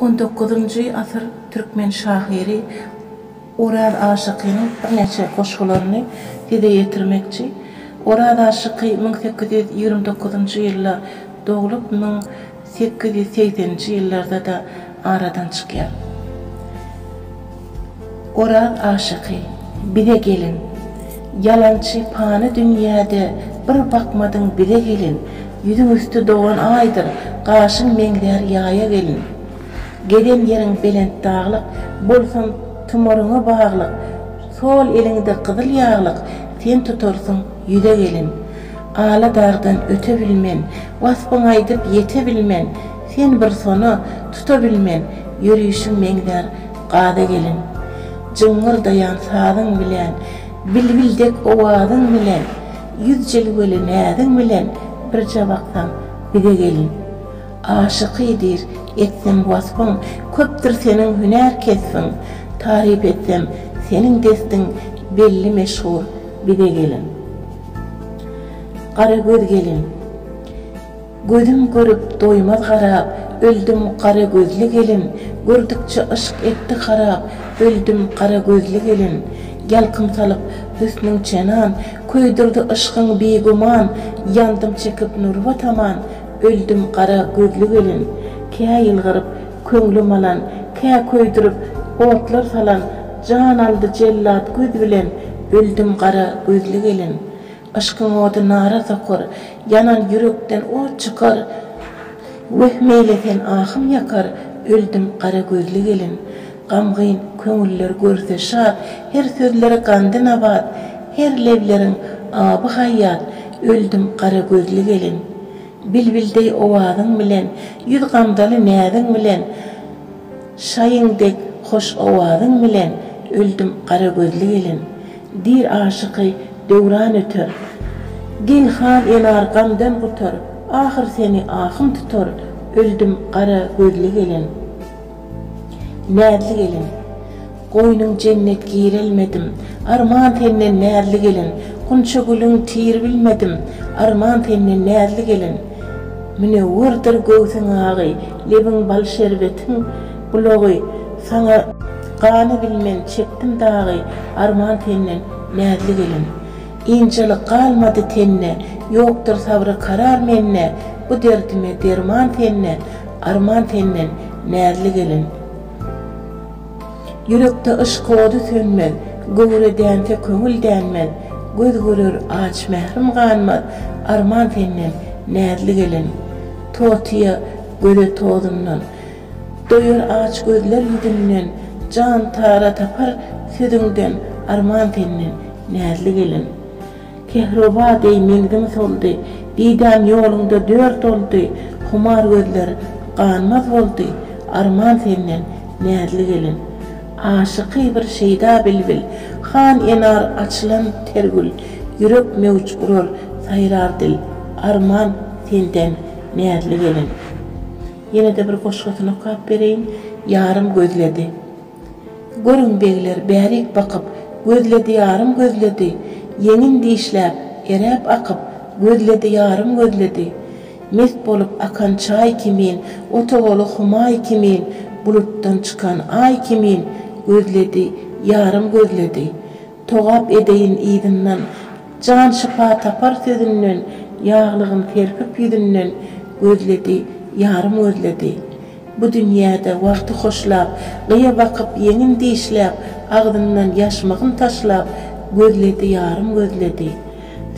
19-njy asır Türkmen şahyry Oraz Aşykynyň bir neçe goşgularyny size ýetirmekçi. Oraz Aşyky 1829-njy ýylda dogulup 1880-njy ýyllarda da aradan çykýar. Oraz Aşyky, bize gelin. Yalançy pany dünýäde bir bakmadyň bize gelin. Yüzüň üstü doğan aydır, gaşyň meňdär ýaýa gelin. Gelen ýeriň belent daglyk, bolsan tumoruňa baglyk. Sol eliňde gyzyl ýaglyk, sen tutarsyň ýüze gelin. Ala dagdan öte bilmen, waspyň aýdyp ýete bilmen. Sen bir sonu tuta bilmen, ýürüýüşiň meňdär gada gelin. Jyňňyrdaýan sadyň bilen, bilbildek owazyň bilen, yüz jelgeli nädiň bilen bir jabakdan bize gelin. Aşykydyr etsem waspyň, köpdir seniň hünär kesbiň. Tarip etsem seniň destin belli meşhur bize gelin. Kara göz gelin. Gözüm görüp doymaz garap, öldüm kara gözlü gelin. Gördükçe ışık etti harap, öldüm kara gözlü gelin. Yalkım salıp hüsnüň çenan, köýdürdi ışkyň beguman. Yandım çekip nurva taman, öldüm kara gözlü gelin. Käy ýylgyryp köňlüm alan, käy köýdürüp otlar salan. Can aldı cellat göz bilen, öldüm kara gözlü gelin. Aşkyň odu nara sokar, yanan yürekden ot çykar. Wehmeylesen ahym yakar, öldüm kara gözlü gelin. Gamgyn köňüller görse şat, her sözleri gandy nabat, her lewleriň aby haýat, öldüm kara gözlü gelin. Bilbildey owazyň bilen, yüz gamdaly nädiň bilen, şaýyňdek hoş owazyň bilen, öldüm kara gözlü gelin. Dir aşyky döwran öter. Gel han enar gamdan gutar, ahir seni ahym tutar, öldüm kara gözlü gelin. Nädli gelin. Goýnuň cennet girelmedim, arman tenden nädli gelin. Kunça gülüň tir bilmedim, arman tenden nädli gelin. Münewwirdir göwsüň agy, lebiň bal şerbetiň bulogy. Saňa gany bilmen çekdim dagy, arman tenden nädli gelin. İnçilik kalmadı tenne, yoktur sabrı karar menne. Bu derdime derman tenne, arman tennen nädli gelin. Yürekde ışk odu sönmez, göwre dänse köňül dänmez. Göz görür aç mehrim ganmaz, arman tennen nädli gelin. Totiya göze tozumdan, doyur aç gözler yüzünden. Can tara tapar sözüňden, arman tennen nädli gelin. Kehroba dey meňdim soldy, didam ýolunda dört oldy. Humar gözler ganmaz boldy, arman senden nädli gelin. Aşyky bir şeýda bilbil, han enar açylan tergül. Yürek mewç urar, saýrar dil, arman senden nädli gelin. Ýene-de bir goşgasyny okap bereýin. Yarym gözledi. Görüň begler bärik bakyp, gözledi yarym gözledi. Yeňin diýişläp, erep akyp, gözledi yarym gözledi. Mest bolup akan çaý kimin, otogolu humay kimin, bulutdan çıkan ay kimin, gözledi yarym gözledi. Togap edeýin ýydynyň, can şifa tapar sözünden, ýaglygyn terpip ýüzünden, gözledi yarym gözledi. Bu dünýäde wagty hoşlap, gyýa bakyp yeňin diýişläp, agdyndan ýaşmagyn taşlap, gözledi yarym gözledi.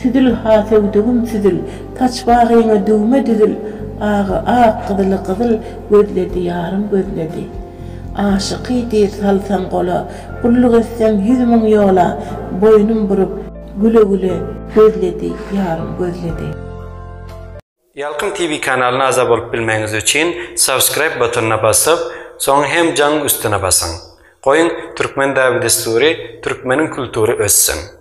Tüdül hasewdügüm tüdül, taçbagyňa düwme düdül, agy ak gyzyly gyzyl, gözledi yarym gözledi. Aşykydyr salsam gola, gulluk etsem 100 000 ýola, boýnum burup güle güle, gözledi yarym gözledi. Yalkın TV kanalyna aza bolup bilmeňiz üçin subscribe butonuna basyp, soň hem jaň üstüne basyň. Goýun Türkmen Dabi Desturi, Türkmeniň kultury össün.